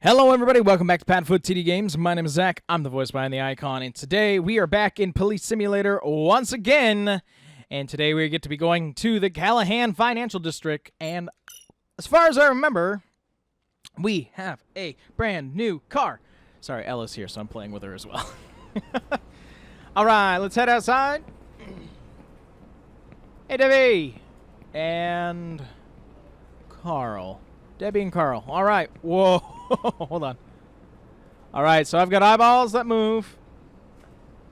Hello everybody, welcome back to PadFootTD Games. My name is Zach, I'm the voice behind the icon, and today we are back in Police Simulator once again. And today we get to be going to the Callahan Financial District, and as far as I remember, we have a brand new car. Sorry, Ella's here, so I'm playing with her as well. Alright, let's head outside. Hey Debbie! And Carl. Debbie and Carl. Alright, whoa. Hold on. Alright, so I've got eyeballs that move.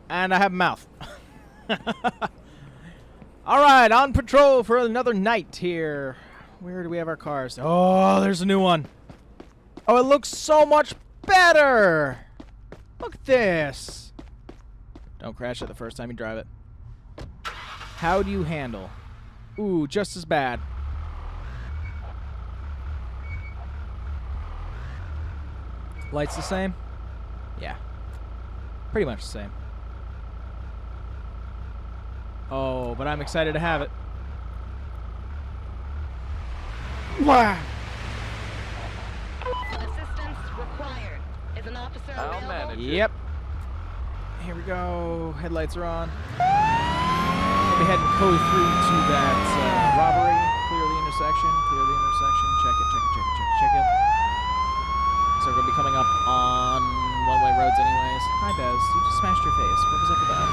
And I have a mouth. Alright, on patrol for another night here. Where do we have our cars? Oh, there's a new one. Oh, it looks so much better. Look at this. Don't crash it the first time you drive it. How do you handle? Ooh, just as bad. Lights the same? Yeah. Pretty much the same. Oh, but I'm excited to have it. Wow. Assistance required. Is an officer available? Yep. Here we go. Headlights are on. We'll be heading code 3 to that robbery. Clear the intersection. Clear the intersection. Check it, check it, check it, check it, check it. So we're going to be coming up on one-way roads anyways. Hi, Bez. You just smashed your face. What was up with that?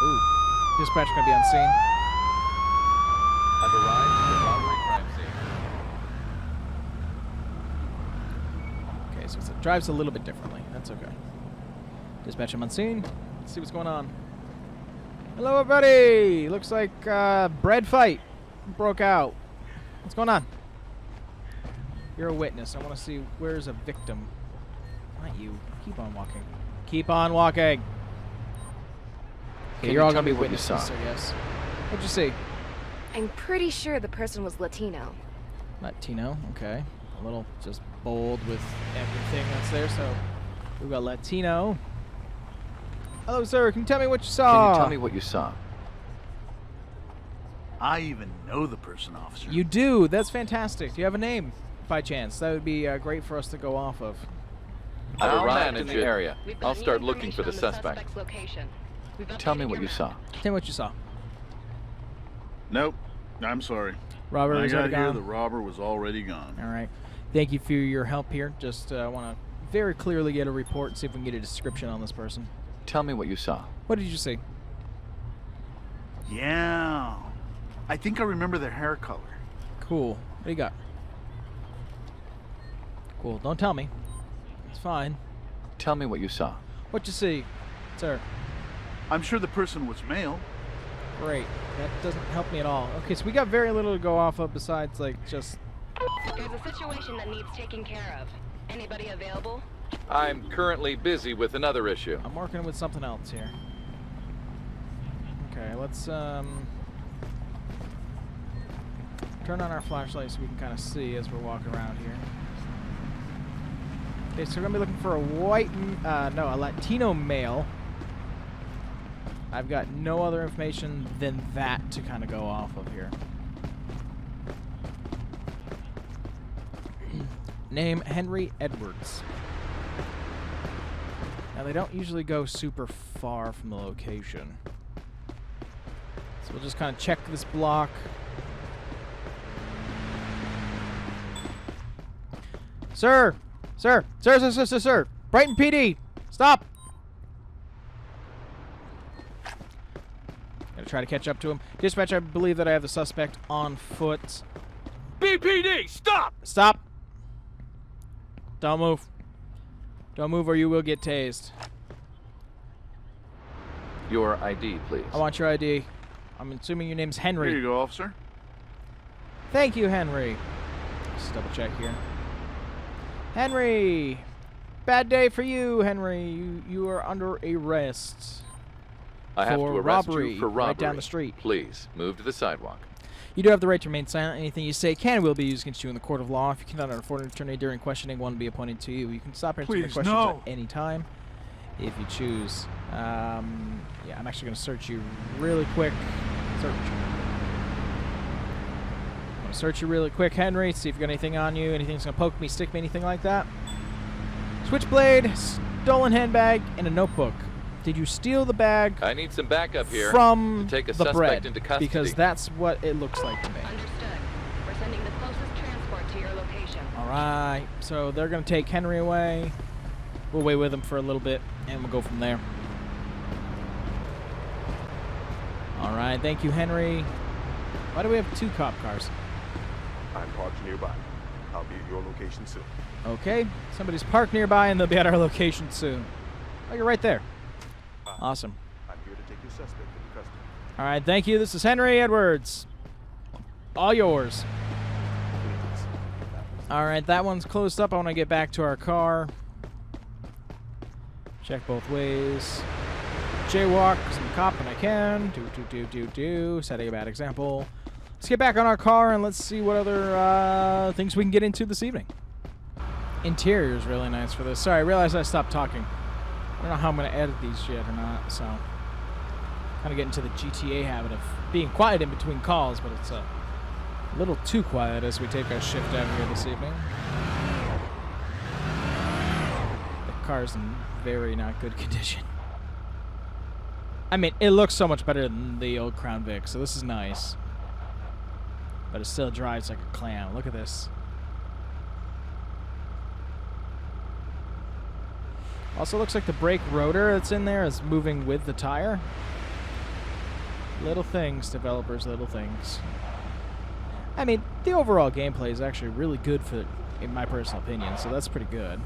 Ooh. Dispatch going to be on scene. Have arrived at the robbery crime scene. Okay, so it drives a little bit differently. That's okay. Dispatch him on scene. Let's see what's going on. Hello, everybody. Looks like bread fight broke out. What's going on? You're a witness. I want to see where's a victim. Not you. Keep on walking. Keep on walking. Okay, you're all going to be witnesses, I guess. What'd you see? I'm pretty sure the person was Latino. Latino, okay. A little just bold with everything that's there, so we've got Latino. Hello, sir. Can you tell me what you saw? Can you tell me what you saw? I even know the person, officer. You do. That's fantastic. Do you have a name, by chance? That would be great for us to go off of. I've arrived in the area. We've got I'll new start looking for the information on suspect. suspect's location. We've Tell me updated what your you map. saw. Tell me what you saw. Nope. I'm sorry. Robert When I was got already here, gone. the robber was already gone. All right. Thank you for your help here. Just want to very clearly get a report and see if we can get a description on this person. Tell me what you saw. What did you see? Yeah. I think I remember their hair color. Cool. What do you got? Cool. Don't tell me. It's fine. Tell me what you saw. What you see, sir? I'm sure the person was male. Great. That doesn't help me at all. Okay, so we got very little to go off of besides, like, just... There's a situation that needs taken care of. Anybody available? I'm currently busy with another issue. I'm working with something else here. Okay, let's, turn on our flashlight so we can kind of see as we're walking around here. Okay, so we're going to be looking for a a Latino male. I've got no other information than that to kind of go off of here. Name, Henry Edwards. Now, they don't usually go super far from the location. So we'll just kind of check this block. Sir! Sir! Sir, sir, sir, sir, sir! Brighton PD! Stop! Gotta try to catch up to him. Dispatch, I believe that I have the suspect on foot. BPD, stop! Stop! Don't move. Don't move or you will get tased. Your ID, please. I want your ID. I'm assuming your name's Henry. Here you go, officer. Thank you, Henry. Just double check here. Henry! Bad day for you, Henry. You are under arrest. I have For to arrest robbery, you for robbery. right down the street. Please, move to the sidewalk. You do have the right to remain silent. Anything you say can and will be used against you in the court of law. If you cannot afford an attorney during questioning, one will be appointed to you. You can stop answering Please, questions no. at any time if you choose. Yeah, I'm actually going to search you really quick. Search. I'm going to search you really quick, Henry. See if you got anything on you. Anything's gonna poke me, stick me, anything like that. Switchblade, stolen handbag, and a notebook. Did you steal the bag I need some backup here. from to take a the suspect bread? into custody. Because that's what it looks like to me. Understood. We're sending the closest transport to your location. All right, so they're gonna take Henry away. We'll wait with him for a little bit, and we'll go from there. All right, thank you, Henry. Why do we have 2 cop cars? I'm parked nearby. I'll be at your location soon. Okay, somebody's parked nearby, and they'll be at our location soon. Oh, you're right there. Awesome. I'm here to take your suspect into custody. All right, thank you. This is Henry Edwards. All yours. Please. All right, that one's closed up. I want to get back to our car. Check both ways. Jaywalk, 'cause I'm a cop and I can. Setting a bad example. Let's get back on our car and let's see what other things we can get into this evening. Interior is really nice for this. Sorry, I realized I stopped talking. I don't know how I'm going to edit these yet or not, so kind of get into the GTA habit of being quiet in between calls, but it's a little too quiet as we take our shift out here this evening. The car's in very not good condition. I mean, it looks so much better than the old Crown Vic, so this is nice. But it still drives like a clam. Look at this. Also looks like the brake rotor that's in there is moving with the tire. Little things, developers, little things. I mean, the overall gameplay is actually really good for, in my personal opinion, so that's pretty good.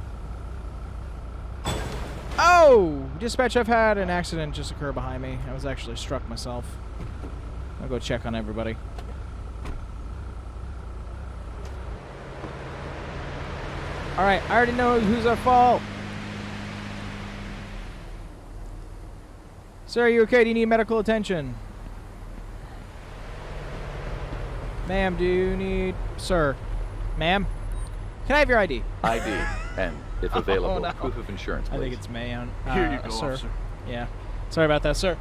Oh! Dispatch, I've had an accident just occur behind me. I was actually struck myself. I'll go check on everybody. Alright, I already know who's at fault. Sir, are you okay? Do you need medical attention? Ma'am, do you need... Sir. Ma'am? Can I have your ID? ID and, if available, no. proof of insurance, please. I think it's ma'am. Here you go, sir. officer. Yeah. Sorry about that, sir.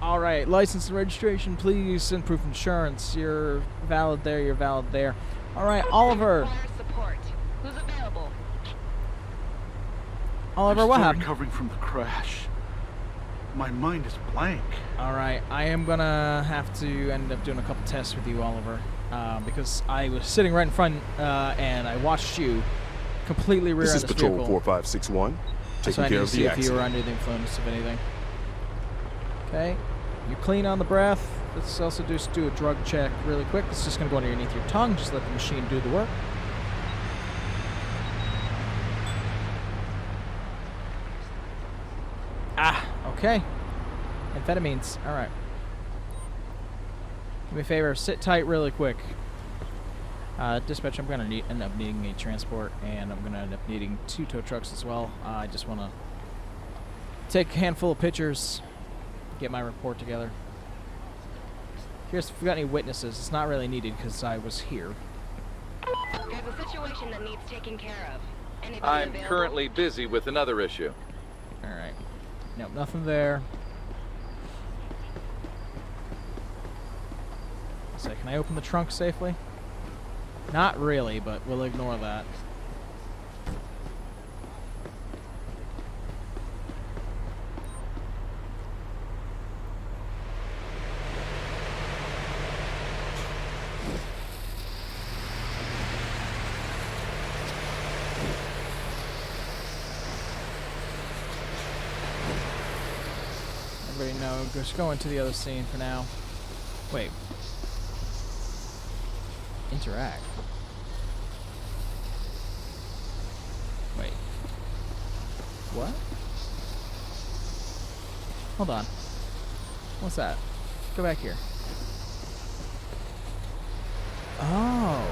All right. License and registration, please, and proof of insurance. You're valid there. You're valid there. All right, Oliver. Requires support. Who's available? Oliver, I'm what still happened? recovering from the crash. My mind is blank. All right. I am going to have to end up doing a couple tests with you, Oliver, because I was sitting right in front and I watched you completely rear This end is this Patrol vehicle. 4561, So taking I need care to of see the if you were accident. under the influence of anything. Okay. You're clean on the breath. Let's also just do a drug check really quick. It's just going to go underneath your tongue. Just let the machine do the work. Ah, okay. Amphetamines. All right. Do me a favor. Sit tight really quick. Dispatch, I'm going to end up needing a transport, and I'm going to end up needing 2 tow trucks as well. I just want to take a handful of pictures, get my report together. Here's if we got any witnesses. It's not really needed because I was here. There's a situation that needs taken care of. Anybody I'm available? currently busy with another issue. All right. Nope, nothing there. So can I open the trunk safely? Not really, but we'll ignore that. Everybody know, just go into the other scene for now. Wait. Interact. Wait. What? Hold on. What's that? Go back here. Oh.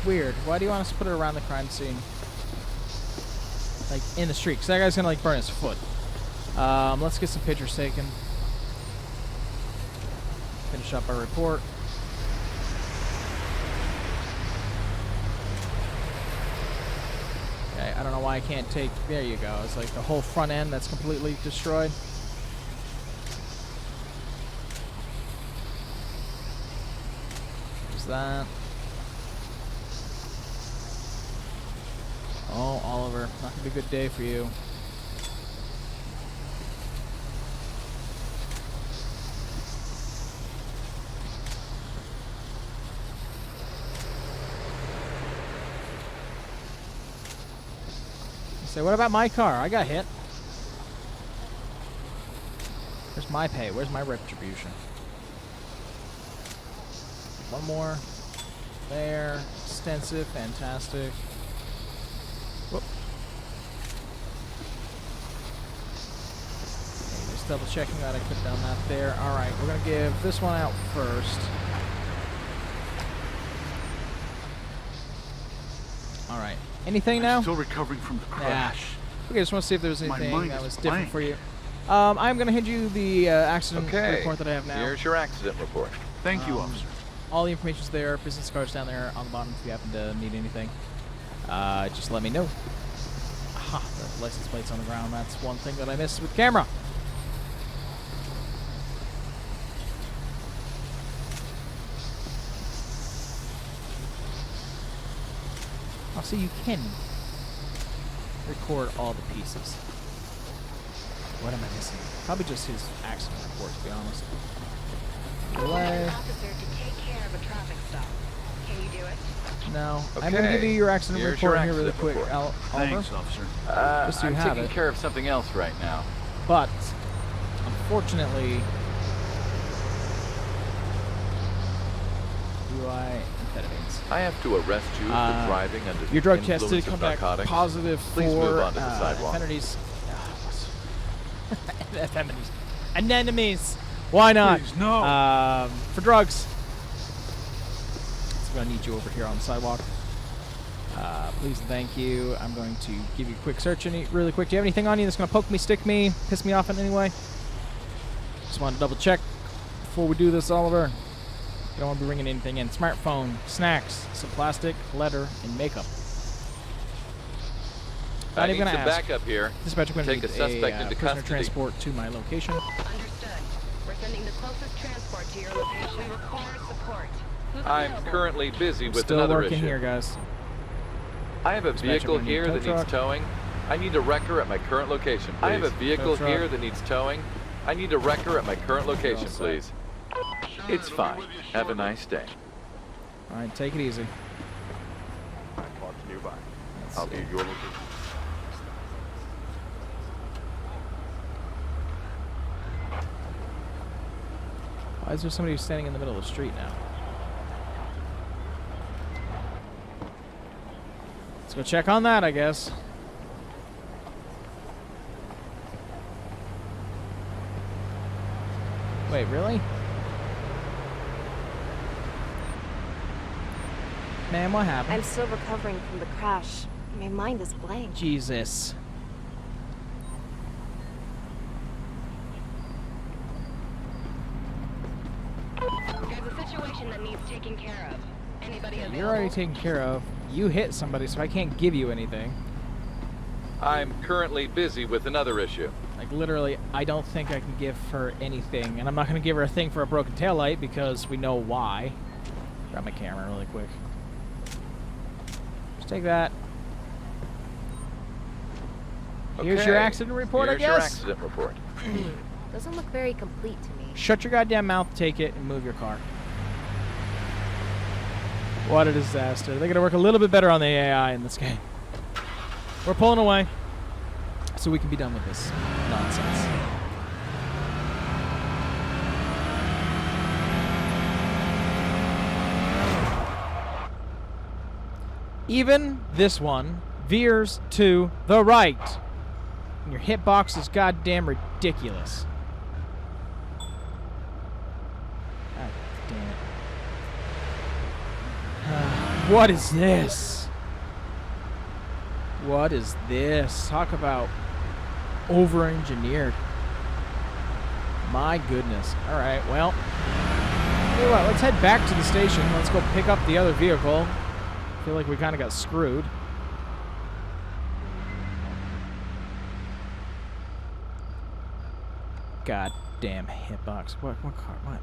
Weird. Why do you want us to put it around the crime scene? Like, in the street. Because that guy's going to, like, burn his foot. Let's get some pictures taken. Finish up our report. Okay, I don't know why I can't take... There you go. It's like the whole front end that's completely destroyed. There's that. Oh, Oliver, not gonna be a good day for you. Say, what about my car? I got hit. Where's my pay? Where's my retribution? One more. There. Extensive. Fantastic. Whoop. Okay, just double checking that I put down that there. Alright, we're going to give this one out first. Alright. Anything now? I'm still recovering from the crash. Okay, just want to see if there was My anything mind that is was different blank. for you. I'm going to hand you the accident Okay. report that I have now. Here's your accident report. Thank you, officer. All the information's there. Business card's down there on the bottom if you happen to need anything. Just let me know. Aha, the license plate's on the ground. That's one thing that I missed with camera. Oh, so you can record all the pieces. What am I missing? Probably just his accident report, to be honest. Delay. Officer to take care of a traffic stop. Can you do it? No. I'm going to give you your accident Here's report your here really accident quick, report. Oliver. Thanks, officer. Just so you I'm have taking it. care of something else right now. But, unfortunately, UI amphetamines. I have to arrest you for driving under the Your drug influence test did of come back narcotics. positive Please for move onto the sidewalk. amphetamines. Amphetamines. Anemones. Why not? Please, no. For drugs. So I'm going to need you over here on the sidewalk. Please and thank you. I'm going to give you a quick search really quick. Do you have anything on you that's going to poke me, stick me, piss me off in any way? Just want to double check before we do this, Oliver. You don't want to be bringing anything in. Smartphone, snacks, some plastic, letter, and makeup. I need even some gonna ask. backup here. Dispatcher, going to Take need a suspect into prisoner custody. transport to my location. Understood. We're sending the closest transport to your location. We require support. Who's I'm available? currently busy with Still another working issue. here, guys. I have a Dispatcher, vehicle gonna need here tow that truck. needs towing. I need a wrecker at my current location, please. I have a vehicle truck. here that needs towing. I need a wrecker at my current location, set. please. It's fine. Have a nice day. All right, take it easy. I'm parked nearby. Let's I'll see. be at your location. Why is there somebody standing in the middle of the street now? Let's go check on that, I guess. Wait, really? Man, what happened? I'm still recovering from the crash. My mind is blank. Jesus. There's a situation that needs taking care of. Anybody available? You're already taken care of. You hit somebody, so I can't give you anything. I'm currently busy with another issue. Like, literally, I don't think I can give her anything. And I'm not going to give her a thing for a broken taillight because we know why. Grab my camera really quick. Just take that. Here's your Okay. accident report, Here's I your guess? accident report. Doesn't look very complete to me. Shut your goddamn mouth, take it, and move your car. What a disaster. They're going to work a little bit better on the AI in this game. We're pulling away so we can be done with this nonsense. Even this one veers to the right. And your hitbox is goddamn ridiculous. God damn it. What is this? What is this? Talk about over-engineered. My goodness. Alright, well. Tell you what, let's head back to the station. Let's go pick up the other vehicle. I feel like we kind of got screwed. God damn hitbox. What car? What?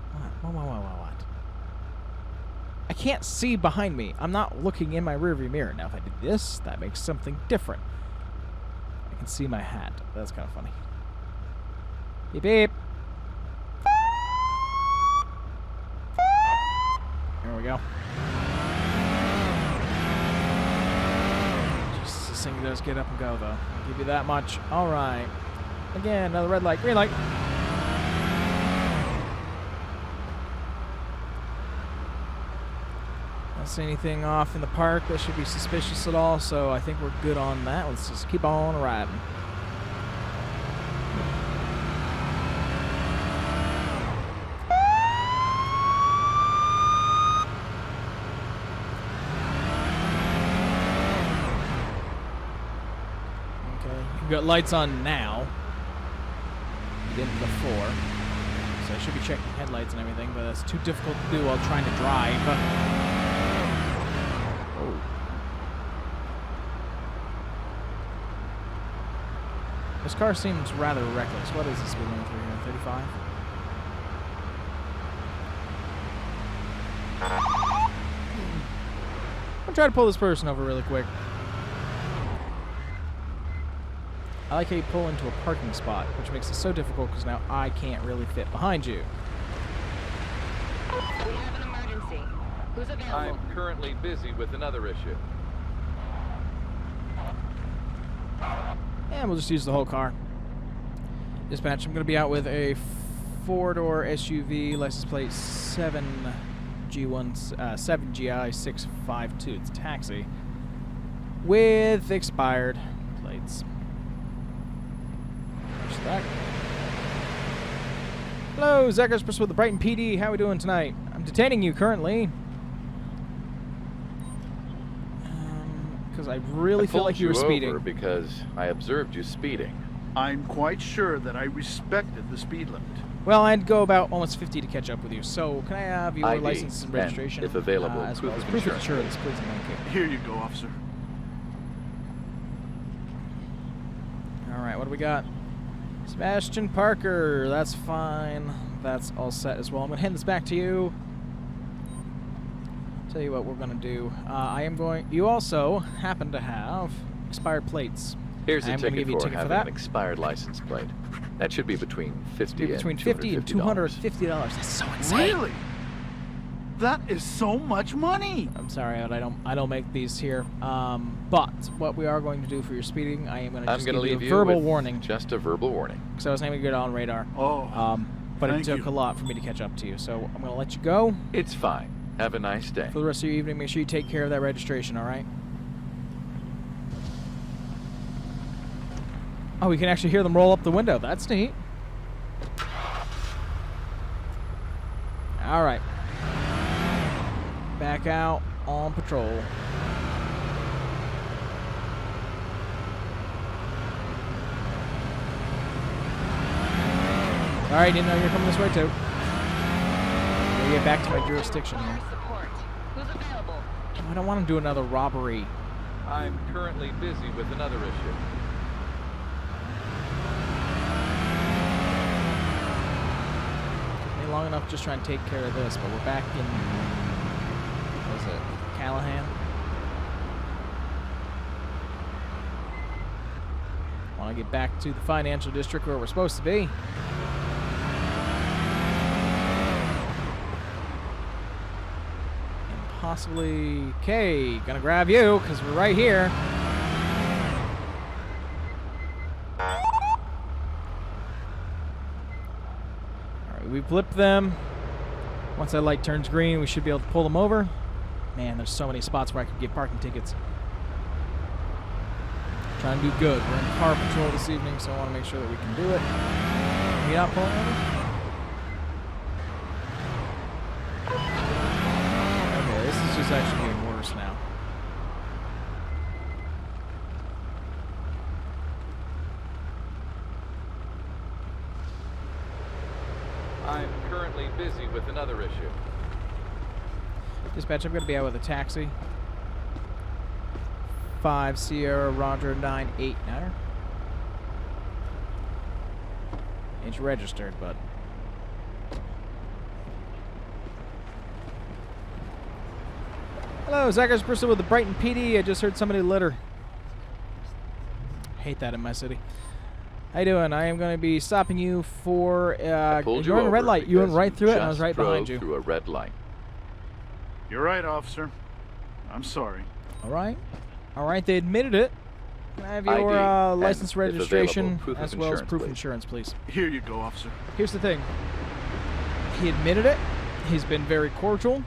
can't see behind me. I'm not looking in my rearview mirror. Now, if I do this, that makes something different. I can see my hat. That's kind of funny. Beep, beep. There we go. Just this thing does get up and go, though. I'll give you that much. All right. Again, another red light, green light. Don't see anything off in the park that should be suspicious at all, so I think we're good on that. Let's just keep on riding. We've got lights on now. We didn't before. So I should be checking headlights and everything, but that's too difficult to do while trying to drive. Oh. This car seems rather reckless. What is this we're going through here? 35? I'll try to pull this person over really quick. I like how you pull into a parking spot, which makes it so difficult because now I can't really fit behind you. We have an emergency. Who's available? I'm currently busy with another issue. And we'll just use the whole car. Dispatch, I'm going to be out with a 4-door SUV, license plate 7GI652. It's a taxi with expired plates. Zach. Hello, Zach Espress with the Brighton PD. How are we doing tonight? I'm detaining you currently. Because I really feel like you were speeding. Over because I observed you speeding. I'm quite sure that I respected the speed limit. Well, I'd go about almost 50 to catch up with you. So, can I have your ID, license and registration? if available, as proof well as of proof of insurance. insurance, please and thank you. Here you go, officer. All right, what do we got? Sebastian Parker. That's fine. That's all set as well. I'm going to hand this back to you. Tell you what we're going to do. You also happen to have expired plates. Here's a I'm gonna ticket give you a for ticket for having that. an expired license plate. That should be between $50 Between and $50 and $250. $250. That's so insane. Really? That is so much money. I'm sorry, but I don't make these here. But what we are going to do for your speeding, I am going to I'm just going to give leave you a verbal with warning. just a verbal warning. Because I was aiming to get on radar. Oh, but it thank took you. a lot for me to catch up to you. So I'm going to let you go. It's fine. Have a nice day. For the rest of your evening, make sure you take care of that registration, all right? Oh, we can actually hear them roll up the window. That's neat. All right. Back out on patrol. All right, didn't know you were coming this way too. We'll get back to my jurisdiction here. Support. Who's available? I don't want to do another robbery. I'm currently busy with another issue. Took me long enough to just try and take care of this, but we're back in, what is it, Callahan? Want to get back to the financial district where we're supposed to be. And possibly, Kay, gonna grab you, because we're right here. We blip them. Once that light turns green, we should be able to pull them over. Man, there's so many spots where I could get parking tickets. Trying to do good. We're in car patrol this evening, so I want to make sure that we can do it. Are you not pulling over? Okay, this is just actually getting worse now. I'm currently busy with another issue. Dispatch, I'm going to be out with a taxi. 5 Sierra Roger 989er. It's registered, but Hello, Zachary Bristol with the Brighton PD. I just heard somebody litter. Hate that in my city. How you doing? I am going to be stopping you for you're in a red light. You went right through it, and I was right behind you. Through a red light. You're right, officer. I'm sorry. All right. All right, they admitted it. Can I have your ID, license, and, if registration, available, proof as of well as insurance, proof of please. insurance, please? Here you go, officer. Here's the thing. He admitted it. He's been very cordial.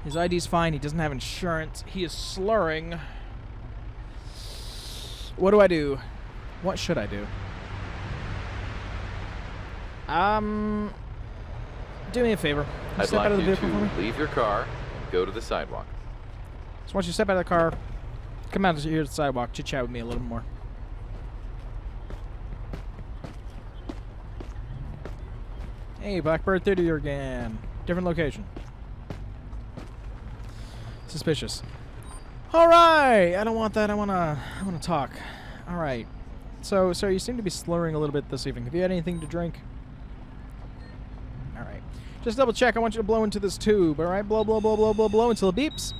His ID's fine. He doesn't have insurance. He is slurring. What do I do? What should I do? Do me a favor. I'd Step out of like the you vehicle for me. to leave your car and go to the sidewalk. So once you step out of the car, come out here to the sidewalk, chit-chat with me a little more. Hey, Blackbird Theater again. Different location. Suspicious. All right. I don't want that. I wanna talk. All right. So you seem to be slurring a little bit this evening. Have you had anything to drink? All right. Just double check. I want you to blow into this tube. All right. Blow, blow, blow, blow, blow, blow until it beeps.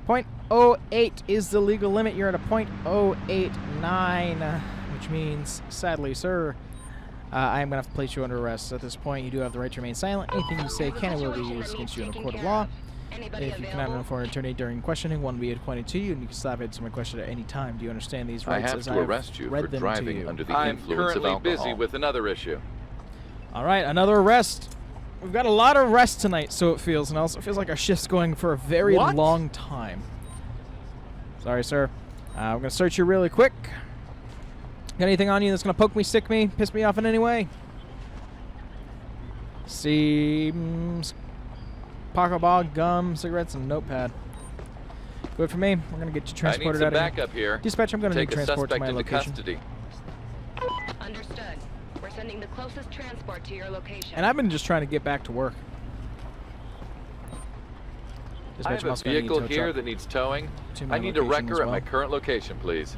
0.08 is the legal limit. You're at a 0.089, which means, sadly, sir, I am going to have to place you under arrest. At this point, you do have the right to remain silent. Anything you say can and will be used against you in a court of law. If you cannot inform an attorney during questioning, one will be appointed to you, and you can stop answering my question at any time. Do you understand these rights? I have to arrest you for driving under the influence of alcohol. I'm currently busy with another issue. All right, another arrest. We've got a lot of arrests tonight, so it feels, and also it feels like our shift's going for a very long time. Sorry, sir. We're going to search you really quick. Got anything on you that's going to poke me, stick me, piss me off in any way? Seems... Pocket ball, gum, cigarettes, and notepad. Good for me. We're going to get you transported out of here. I need some backup here. Dispatch, I'm going to need transport to my location. Custody. Understood. We're sending the closest transport to your location. And I've been just trying to get back to work. I have a vehicle here that needs towing. I need a wrecker at my current location, please.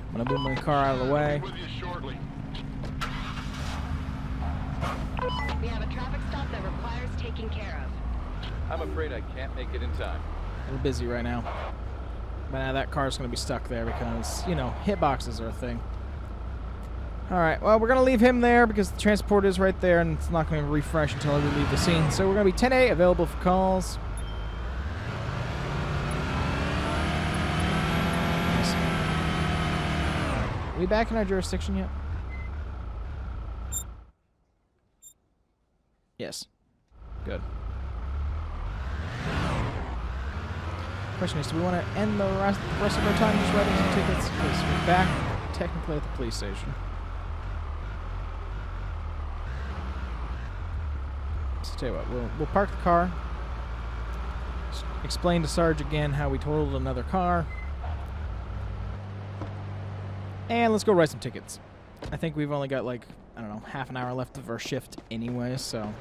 I'm going to move my car out of the way. With you shortly. We have a traffic stop that requires taking care of. I'm afraid I can't make it in time. A little busy right now. But now that car's going to be stuck there because, you know, hitboxes are a thing. All right, well, we're going to leave him there because the transport is right there, and it's not going to refresh until we leave the scene. So we're going to be 10A, available for calls. Nice. Are we back in our jurisdiction yet? Yes. Good. Question is, do we want to end the rest of our time just writing some tickets? Because we're back technically at the police station. So tell you what, we'll park the car. Explain to Sarge again how we totaled another car. And let's go write some tickets. I think we've only got like, I don't know, half an hour left of our shift anyway, so.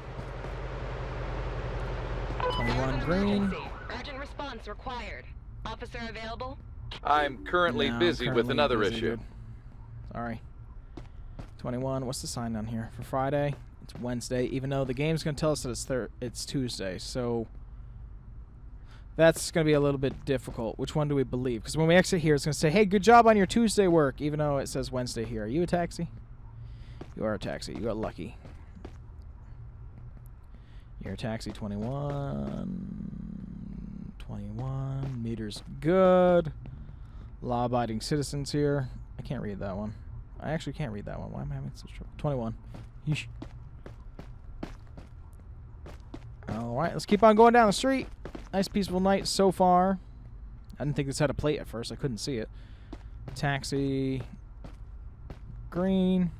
21 green. Urgent response required. Officer available? I'm currently busy with another issue. Dude. Sorry. 21. What's the sign down here for Friday? It's Wednesday, even though the game's going to tell us that it's Tuesday, so that's going to be a little bit difficult. Which one do we believe? Because when we exit here, it's going to say, hey, good job on your Tuesday work, even though it says Wednesday here. Are you a taxi? You are a taxi. You got lucky. You're a taxi. 21. 21. Meters good. Law-abiding citizens here. I can't read that one. I actually can't read that one. Why am I having such trouble? 21. Yeesh. Alright, let's keep on going down the street. Nice peaceful night so far. I didn't think this had a plate at first. I couldn't see it. Taxi. Green.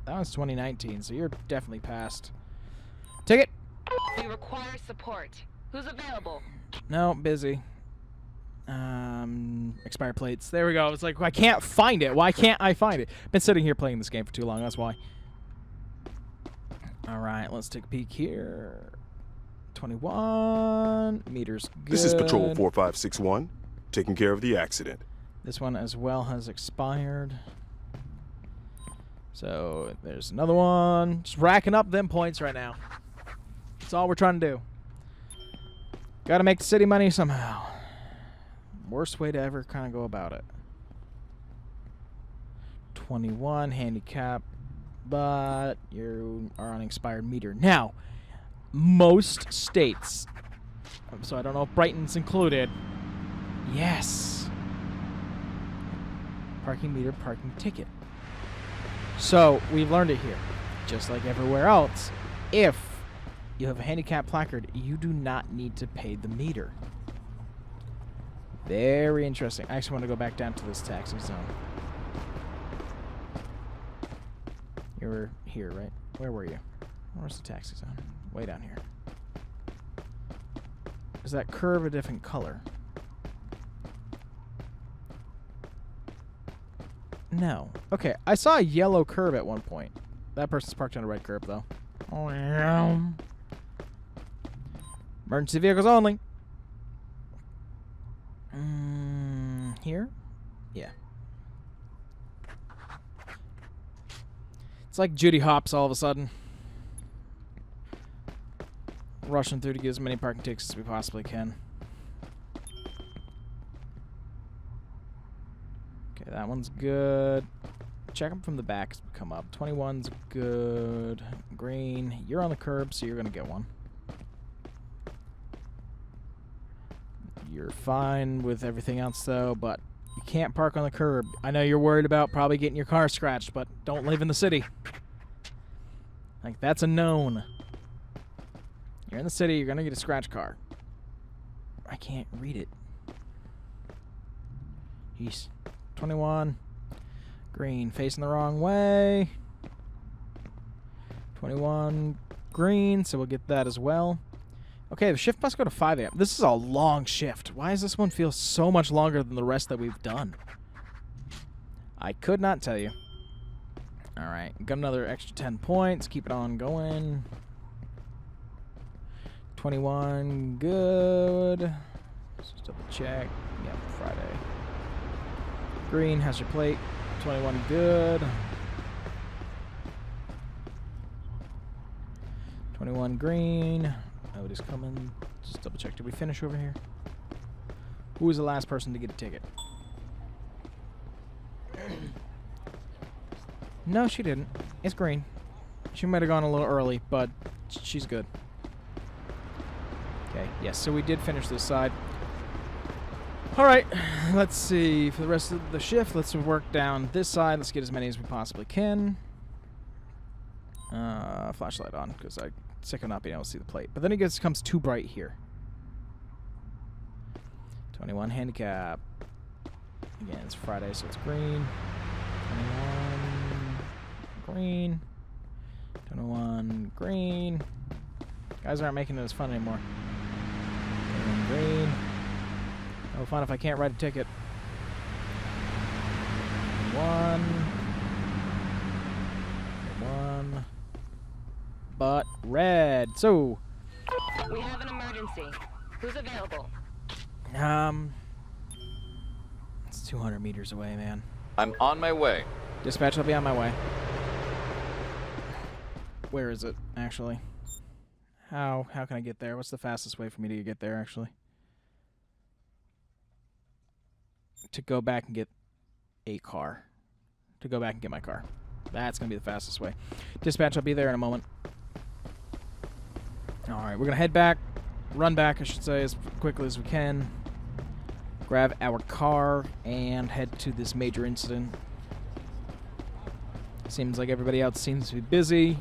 That was 2019, so you're definitely past. Ticket. We require support. Who's available? No, busy. Expired plates. There we go. It's like, I can't find it. Why can't I find it? Been sitting here playing this game for too long. That's why. All right, let's take a peek here. 21 meters good. This is Patrol 4561, taking care of the accident. This one as well has expired. So there's another one. Just racking up them points right now. That's all we're trying to do. Got to make the city money somehow. Worst way to ever kind of go about it. 21 handicap, but you are on expired meter. Now, most states, so I don't know if Brighton's included. Yes. Parking meter, parking ticket. So we've learned it here. Just like everywhere else, if you have a handicap placard, you do not need to pay the meter. Very interesting. I actually want to go back down to this taxi zone. You were here, right? Where were you? Where's the taxi zone? Way down here. Is that curve a different color? No. Okay, I saw a yellow curb at one point. That person's parked on a red curb, though. Emergency vehicles only. Here? Yeah. It's like Judy Hopps all of a sudden. Rushing through to get as many parking tickets as we possibly can. Okay, that one's good. Check them from the back as we come up. 21's good. Green. You're on the curb, so you're going to get one. You're fine with everything else, though, but you can't park on the curb. I know you're worried about probably getting your car scratched, but don't live in the city. Like, that's a known. You're in the city, you're going to get a scratch car. I can't read it. Jeez. 21. Green, facing the wrong way. 21. Green, so we'll get that as well. Okay, the shift must go to 5 a.m. This is a long shift. Why does this one feel so much longer than the rest that we've done? I could not tell you. All right, got another extra 10 points. Keep it on going. 21, good. Let's just double check. Yep, Friday. Green has your plate. 21, good. 21, green. Nobody's coming. Just double check. Did we finish over here? Who was the last person to get a ticket? No, she didn't. It's green. She might have gone a little early, but she's good. Okay, yes, so we did finish this side. All right, let's see. For the rest of the shift, let's work down this side. Let's get as many as we possibly can. Flashlight on, because I'm sick of not being able to see the plate. But then it becomes too bright here. 21 handicap. Again, it's Friday, so it's green. 21 green. 21 green. Guys aren't making it as fun anymore. 21 green. No fun if I can't write a ticket. 1. But red. So We have an emergency. Who's available? it's 200 meters away, man. I'm on my way. Dispatch, I'll be on my way. Where is it, actually? How can I get there? What's the fastest way for me to get there, actually? To go back and get a car. To go back and get my car. That's going to be the fastest way. Dispatch, I'll be there in a moment. Alright, we're going to head back. Run back, I should say, as quickly as we can. Grab our car and head to this major incident. Seems like everybody else seems to be busy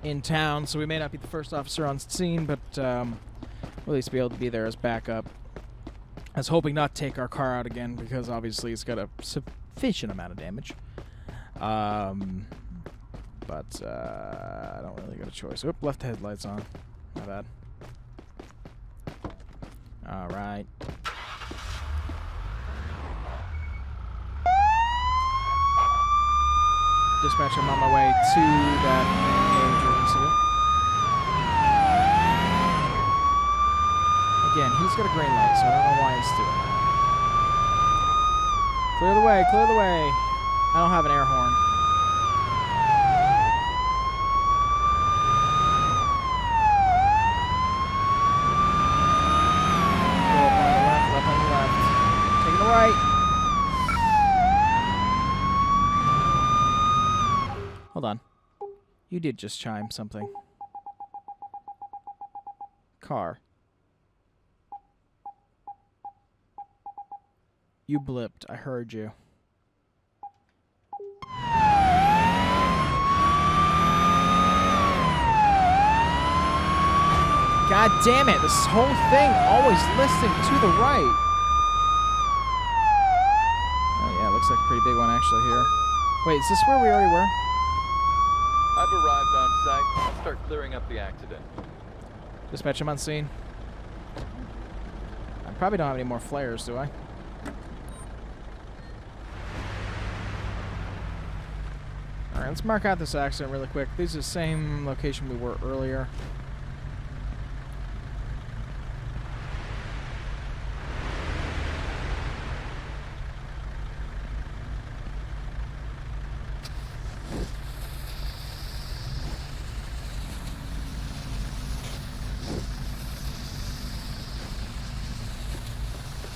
in town, so we may not be the first officer on scene, but we'll at least be able to be there as backup. I was hoping not to take our car out again, because obviously it's got a sufficient amount of damage. But I don't really got a choice. Oop, left headlights on. My bad. Alright. Dispatch, I'm on my way to that major incident. Again, he's got a green light, so I don't know why he's doing that. Clear the way, clear the way. I don't have an air horn. Hold on. You did just chime something. Car. You blipped. I heard you. God damn it, this whole thing always listing to the right. Oh yeah, it looks like a pretty big one actually here. Wait, is this where we already were? I've arrived on site. I'll start clearing up the accident. Dispatch him on scene. I probably don't have any more flares, do I? Alright, let's mark out this accident really quick. This is the same location we were earlier.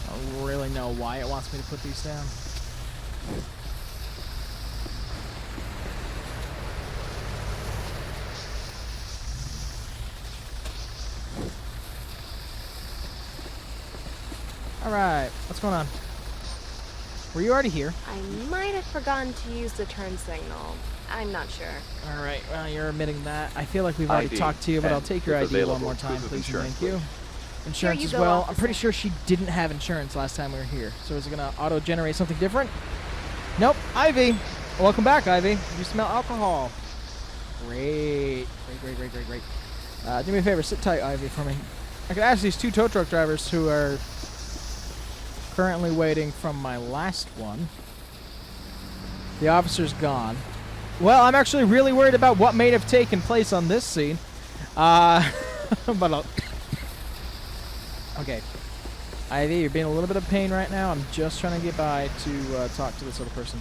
I don't really know why it wants me to put these down. Alright, what's going on? Were you already here? I might have forgotten to use the turn signal. I'm not sure. Alright, well, you're admitting that. I feel like we've already ID, talked to you, but I'll take your if ID one available, more time, proof of please, and insurance, thank you. Insurance you as go, well. I'm officer. pretty sure she didn't have insurance last time we were here. So is it going to auto-generate something different? Nope. Ivy. Welcome back, Ivy. You smell alcohol. Great. Great. Do me a favor. Sit tight, Ivy, for me. I could ask these two tow truck drivers who are currently waiting from my last one. The officer's gone. Well, I'm actually really worried about what may have taken place on this scene. But I'll... Okay. Ivy, you're being a little bit of pain right now. I'm just trying to get by to talk to this other person.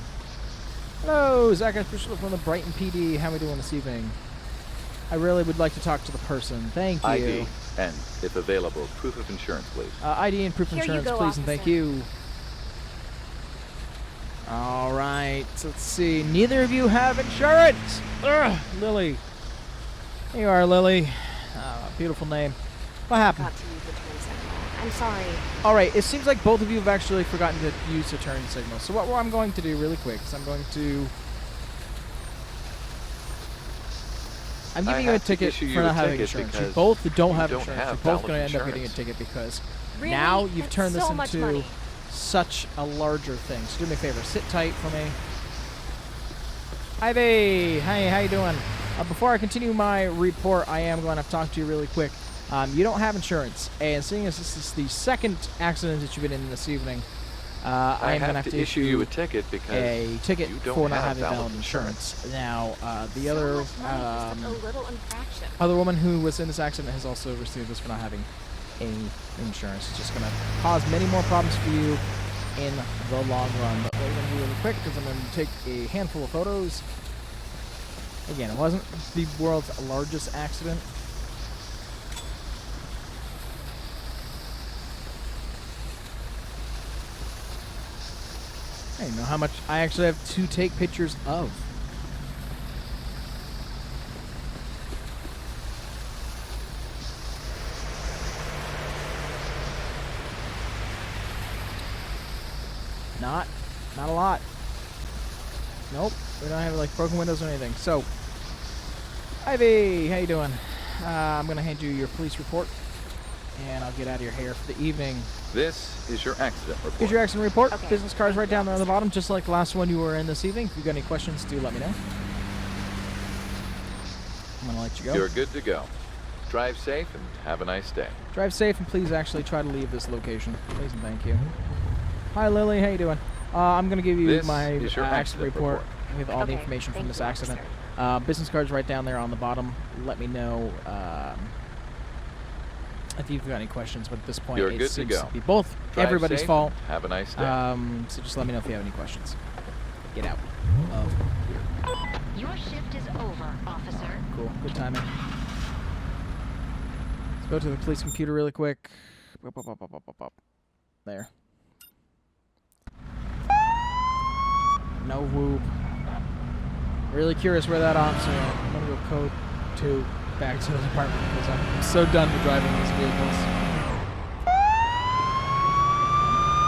Hello, Zach Fisher from the Brighton PD. How are we doing this evening? I really would like to talk to the person. Thank you. ID and, if available, proof of insurance, please. ID and proof of Here you insurance, go, please, and thank officer. you. All right, so let's see. Neither of you have insurance. Ugh, Lily. Here you are, Lily. Beautiful name. What happened? Forgot to use the turn signal. I'm sorry. All right, it seems like both of you have actually forgotten to use the turn signal. So what I'm going to do really quick is I'm giving you a ticket for not having insurance. You both don't have insurance. You're both going to end up getting a ticket because Really? now you've That's turned this so much into money. such a larger thing. So do me a favor, sit tight for me. Ivy, hey, how you doing? Before I continue my report, I am going to talk to you really quick. You don't have insurance, and seeing as this is the second accident that you've been in this evening, I am going to have to issue you a ticket because a ticket you don't for not have having valid insurance. Now, the So other much money, just a little infraction. other woman who was in this accident has also received this for not having any insurance. It's just going to cause many more problems for you in the long run. But what we're going to do really quick is I'm going to take a handful of photos. Again, it wasn't the world's largest accident. I don't know how much I actually have to take pictures of. Not a lot. Nope, we don't have like broken windows or anything. So, Ivy, how you doing? I'm gonna hand you your police report, and I'll get out of your hair for the evening. This is your accident report. Here's your accident report. Okay. Business card's right down there on the bottom, just like the last one you were in this evening. If you've got any questions, do let me know. I'm gonna let you go. You're good to go. Drive safe and have a nice day. Drive safe, and please actually try to leave this location. Please and thank you. Hi, Lily. How you doing? I'm going to give you This my is your accident report with all the Okay, information from thank this you, accident. officer. Business card's right down there on the bottom. Let me know if you've got any questions. But at this point, You're it good to seems go. to be both Drive everybody's safe fault. and have a nice day. So just let me know if you have any questions. Get out of here. Your shift is over, officer. Cool. Good timing. Let's go to the police computer really quick. There. No whoop. Really curious where that officer went. I'm gonna go code 2 back to the department because I'm so done with driving these vehicles.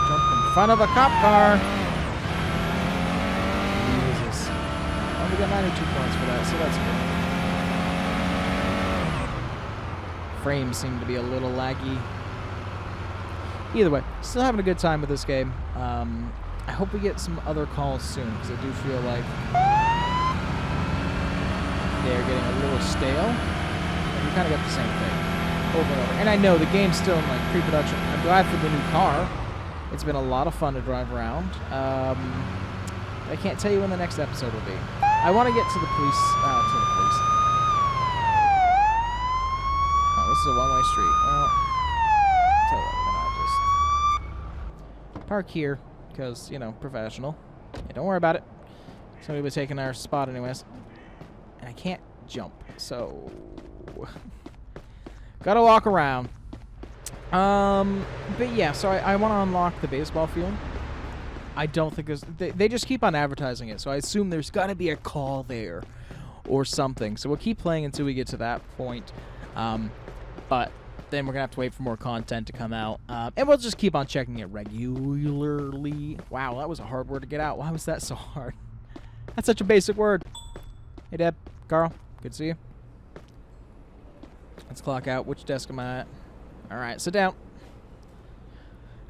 Jump in front of a cop car. Jesus. Oh, we got 92 points for that, so that's good. Frames seem to be a little laggy. Either way, still having a good time with this game. I hope we get some other calls soon because I do feel like they're getting a little stale. And we kind of got the same thing over and over. And I know the game's still in like pre-production. I'm glad for the new car. It's been a lot of fun to drive around. I can't tell you when the next episode will be. I want to get to the police. Oh, this is a one-way street. Well, tell you what, we're gonna just park here because, you know, professional. Yeah, don't worry about it. Somebody was taking our spot anyways. And I can't jump, so gotta walk around. But yeah, so I want to unlock the baseball field. I don't think there's... They just keep on advertising it, so I assume there's got to be a call there or something. So we'll keep playing until we get to that point. But then we're going to have to wait for more content to come out. And we'll just keep on checking it regularly. Wow, that was a hard word to get out. Why was that so hard? That's such a basic word. Hey, Deb. Carl. Good to see you. Let's clock out. Which desk am I at? All right, sit down.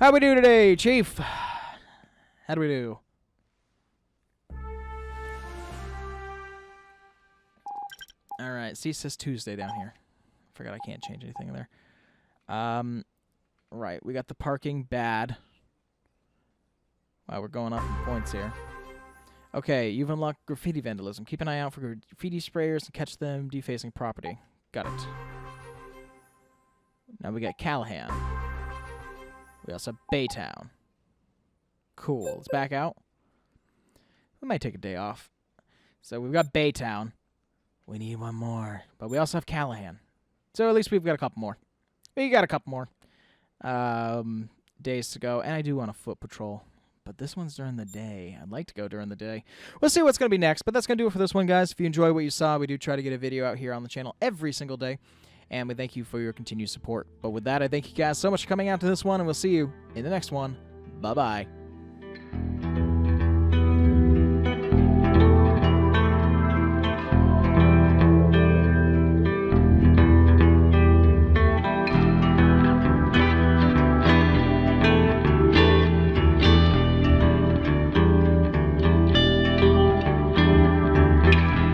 How we do today, Chief? How do we do? All right, see, it says Tuesday down here. Forgot I can't change anything there. Right, we got the parking bad. Wow, we're going up in points here. Okay, you've unlocked graffiti vandalism. Keep an eye out for graffiti sprayers and catch them defacing property. Got it. Now we got Callahan. We also have Baytown. Cool. Let's back out. We might take a day off. So we've got Baytown. We need one more. But we also have Callahan. So at least we've got a couple more. We got a couple more days to go. And I do want a foot patrol. But this one's during the day. I'd like to go during the day. We'll see what's going to be next. But that's going to do it for this one, guys. If you enjoy what you saw, we do try to get a video out here on the channel every single day. And we thank you for your continued support. But with that, I thank you guys so much for coming out to this one. And we'll see you in the next one. Bye-bye.